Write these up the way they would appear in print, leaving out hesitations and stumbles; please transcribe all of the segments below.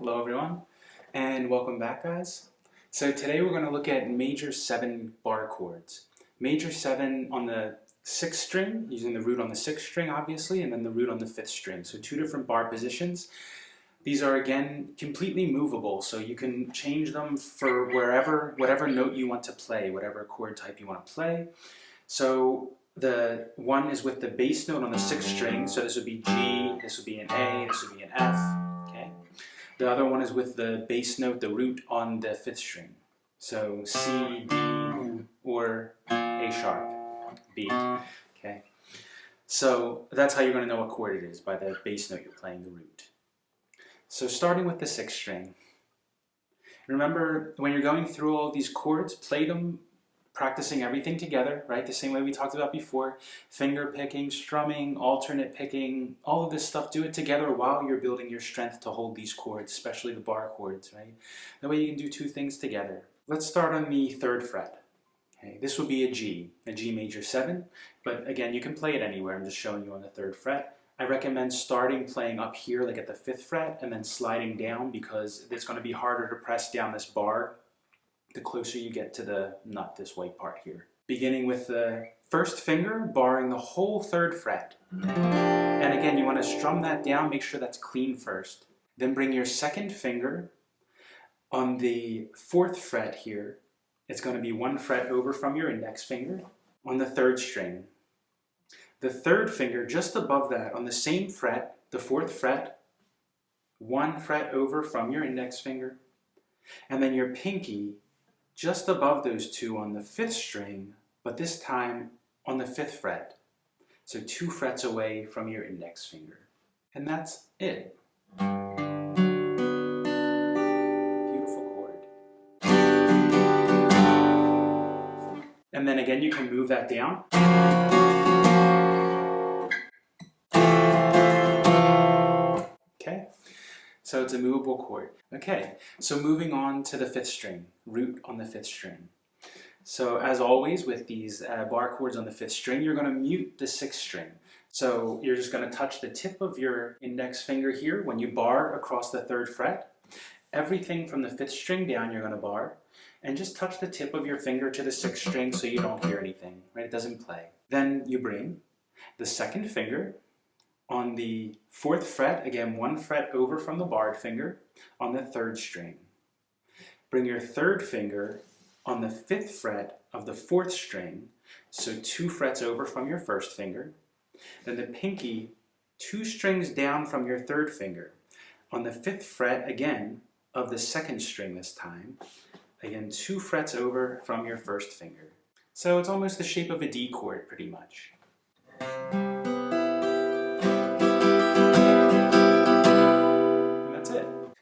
Hello everyone, and welcome back guys. So today we're going to look at major 7 bar chords. Major 7 on the 6th string, using the root on the 6th string obviously, and then the root on the 5th string. So 2 different bar positions. These are again completely movable, so you can change them for whatever note you want to play, whatever chord type you want to play. So the one is with the bass note on the 6th string, so this would be G, this would be an A, this would be an F. Okay. The other one is with the bass note, the root on the 5th string. So C, D, or A sharp, B. Okay. So that's how you're going to know what chord it is, by the bass note you're playing, the root. So starting with the 6th string. Remember, when you're going through all these chords, play them practicing everything together, right? The same way we talked about before. Finger picking, strumming, alternate picking, all of this stuff, do it together while you're building your strength to hold these chords, especially the bar chords, right? That way you can do 2 things together. Let's start on the 3rd fret. Okay, this would be a G major 7, but again, you can play it anywhere. I'm just showing you on the 3rd fret. I recommend starting playing up here, like at the 5th fret, and then sliding down because it's going to be harder to press down this bar the closer you get to the nut, this white part here. Beginning with the 1st finger, barring the whole 3rd fret. And again, you want to strum that down, make sure that's clean first. Then bring your 2nd finger on the 4th fret here. It's going to be 1 fret over from your index finger on the 3rd string. The 3rd finger just above that on the same fret, the 4th fret, 1 fret over from your index finger. And then your pinky just above those 2 on the 5th string, but this time on the 5th fret. So 2 frets away from your index finger. And that's it. Beautiful chord. And then again, you can move that down. Okay. So it's a movable chord. Okay, so moving on to the 5th string, root on the 5th string. So as always with these bar chords on the 5th string, you're going to mute the 6th string. So you're just going to touch the tip of your index finger here when you bar across the 3rd fret. Everything from the 5th string down you're going to bar, and just touch the tip of your finger to the 6th string so you don't hear anything, right? It doesn't play. Then you bring the 2nd finger on the 4th fret, again 1 fret over from the barred finger on the 3rd string. Bring your 3rd finger on the 5th fret of the 4th string, so 2 frets over from your 1st finger. Then the pinky 2 strings down from your 3rd finger on the 5th fret again of the 2nd string this time. Again 2 frets over from your 1st finger. So it's almost the shape of a D chord pretty much.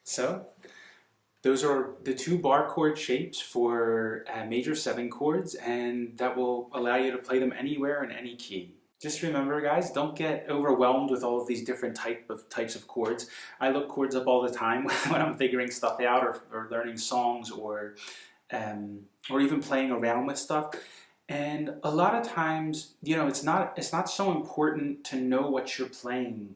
So, those are the 2 bar chord shapes for major 7 chords, and that will allow you to play them anywhere in any key. Just remember guys, don't get overwhelmed with all of these different types of chords. I look chords up all the time when I'm figuring stuff out or learning songs or even playing around with stuff. And a lot of times, you know, it's not so important to know what you're playing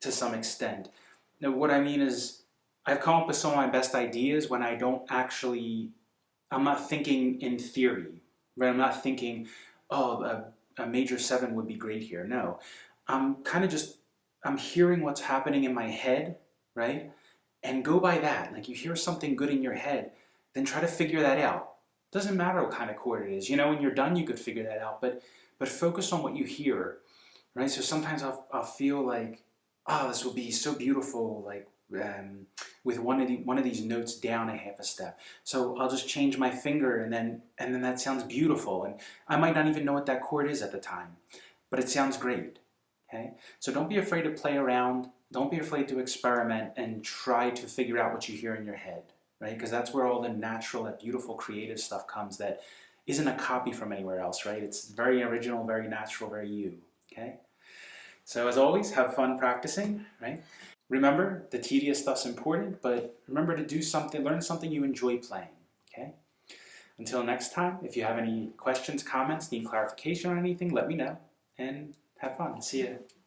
to some extent. Now, what I mean is, I've come up with some of my best ideas when I'm not thinking in theory, right? I'm not thinking, oh, a major 7 would be great here. No, I'm hearing what's happening in my head, right? And go by that. Like, you hear something good in your head, then try to figure that out. Doesn't matter what kind of chord it is. You know, when you're done, you could figure that out, but focus on what you hear, right? So sometimes I'll feel like, oh, this will be so beautiful, like with one of these notes down a half a step. So I'll just change my finger, and then that sounds beautiful. And I might not even know what that chord is at the time, but it sounds great. Okay, so don't be afraid to play around. Don't be afraid to experiment and try to figure out what you hear in your head, right? Because that's where all the natural, that beautiful, creative stuff comes. That isn't a copy from anywhere else, right? It's very original, very natural, very you. Okay. So as always, have fun practicing, right? Remember, the tedious stuff's important, but remember to do something, learn something you enjoy playing, okay? Until next time, if you have any questions, comments, need clarification on anything, let me know, and have fun. See ya.